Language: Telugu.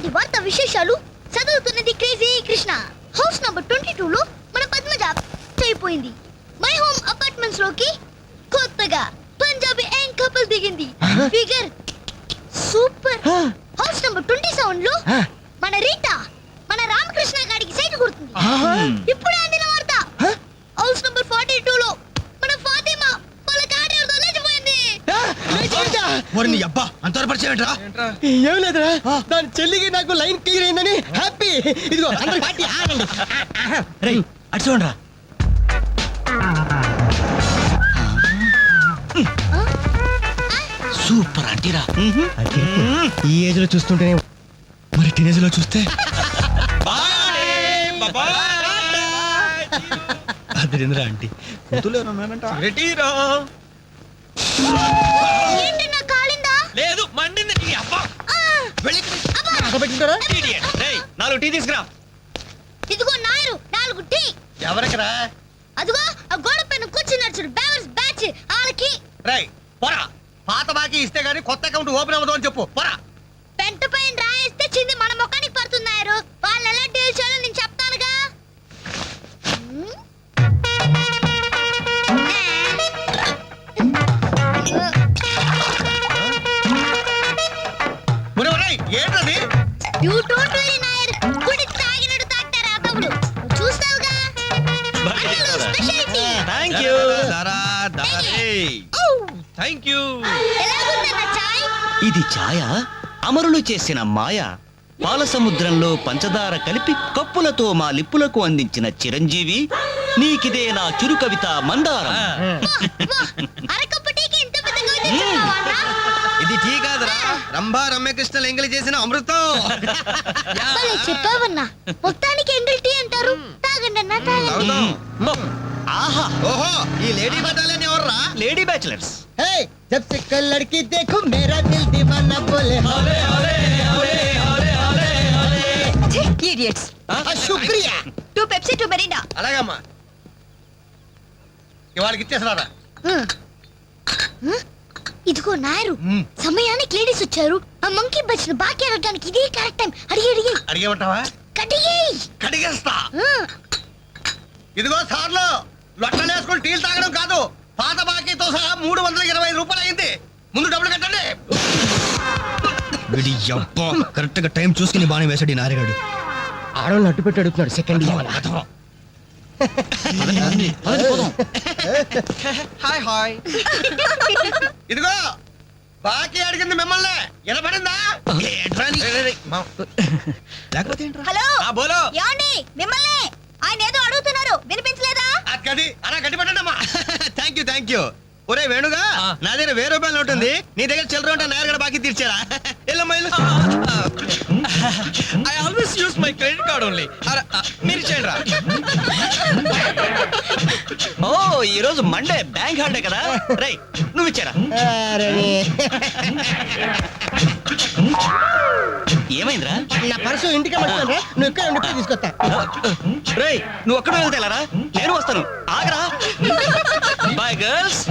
నేటి వార్త విశేషాలు చదువుతున్నది క్రేజీ కృష్ణ. హౌస్ నంబర్ 22 లో మన పద్మజ అయిపోయింది. మై హోమ్ అపార్ట్మెంట్స్ లోకి కొత్తగా పంజాబీ యాంగ్ కపుల్ దిగింది. Figure super. హౌస్ నంబర్ 27 లో మన రీటా మన రామకృష్ణ గారికి సైట్ కొడుతుంది. ఇప్పుడు అందిన వార్త హౌస్ నంబర్ 42 లో మన ఫాతిమా వాళ్ళ కాడేరుతో లేచిపోయింది. ఏం లేదురా, దాని చెల్లికి నాకు లైన్ క్లియర్ అయిందని హ్యాపీ. ఇదిగో అందరి పార్టీ ఆనండి. అటు చూడరా. సూపర్ అంటీరా. ఈ ఏజ్ లో చూస్తుంటేనే మరి టీనేజ్ లో చూస్తే అదిరింద్రా ఆంటీ. ఏంటన్నా కాలిందా? లేదు మండింది. నాలుగు టీ తీసుకురా. ఇదిగో నాయరు 4 టీ. ఎవరికిరా? అదిగో ఆ గోడ పైన కూర్చున్నాడు చూడు, బ్యావర్స్ బ్యాచ్ వాళ్ళకి. రేయ్ పోరా, పాత బాకీ ఇస్తే గానీ కొత్త అకౌంట్ ఓపెన్ అవ్వదు అని చెప్పు. పోరా. పెంట పైన రాయేస్తే చింది మన ముఖానికి పడుతున్నారు. వాళ్ళు ఎలా డీల్ చేయాలో నేను చెప్తానుగా. ఏంటది? You don't worry Nair. గుడి తాగినట్టు తాగుతారు ఆ తమ్ముడు. చూస్తావుగా. Speciality. Thank you. Thank you. ఎలాగుందన్న చాయ్? ఇది ఛాయ అమరులు చేసిన మాయ. పాల సముద్రంలో పంచదార కలిపి కప్పులతో మా లిప్పులకు అందించిన చిరంజీవి, నీకిదే నా చురు కవిత మందారం. అరకప్పు టీకి ఇంత పెద్ద కవిత చెప్తావా అన్నా? ఇది టీ కాదురా, రంభా రమ్యకృష్ణలు ఎంగిలి చేసిన అమృతం. భలే చెప్పావన్నా. మొత్తానికి ఎంగిల్ టీ అంటారు. తాగండి అన్నా, తాగండి. ఆహా, ఓహో, ఈ లేడీ బటాలియన్ ఎవర్రా? Lady bachelors. जब से कल लड़की देखो मेरा दिल दीवाना बोले Idiots. శుక్రియా. 2 Pepsi 2 Mirinda. అలాగమ్మా, ఇవాళకి ఇచ్చేసినారా? ఇదిగో నాయరు, సమయానికి లేడీస్ వచ్చారు. ఆ మంకీ బచ్చిన బాకీ అడగడానికి ఇదే కరెక్ట్ టైం. అడిగి అడిగేమంటావా? కడిగేయ్. కడిగేస్తా. ఇదిగో సార్లు, లొట్టలు వేసుకుని టీలు తాగడం కాదు, పాత బాకీతో సహా 320 రూపాయలు అయింది. ముందు డబ్బులు కట్టండి. కరెక్ట్ గా టైం చూసుకుని బాగానే వేసాడు ఈ నారిగాడు. ఆడవాళ్ళు అడ్డు పెట్టి అడుగుతున్నాడు. Second hi hi. ఇదిగో బాకీ అడిగింది మిమ్మల్ని, వినపడిందా? లేకపోతే హలో, బోలో. ఏమండి మిమ్మల్ని ఆయన ఏదో అడుగుతున్నారు, వినిపించలేదా? అది అలా గట్టి పెట్టండి అమ్మా. Thank you. ఒరే వేణుగా, నా దగ్గర 1000 రూపాయలు ఉంటుంది, నీ దగ్గర చిల్లర ఉంటే నేరుగా బాకీ తీర్చారా? I always use my credit card only. మీరు చేయండి రా. ఓ, ఈ రోజు మండే బ్యాంక్ హాలిడే కదా. రై నువ్వు ఇచ్చారా? ఏమైందిరా? నా పర్సు ఇంటికి పట్టుకోండి, నువ్వు ఇక్కడ ఉండి తీసుకొస్తా. రేయ్, నువ్వు ఒక్కడే వెళ్తేలారా? నేను వస్తాను, ఆగరా. Bye girls.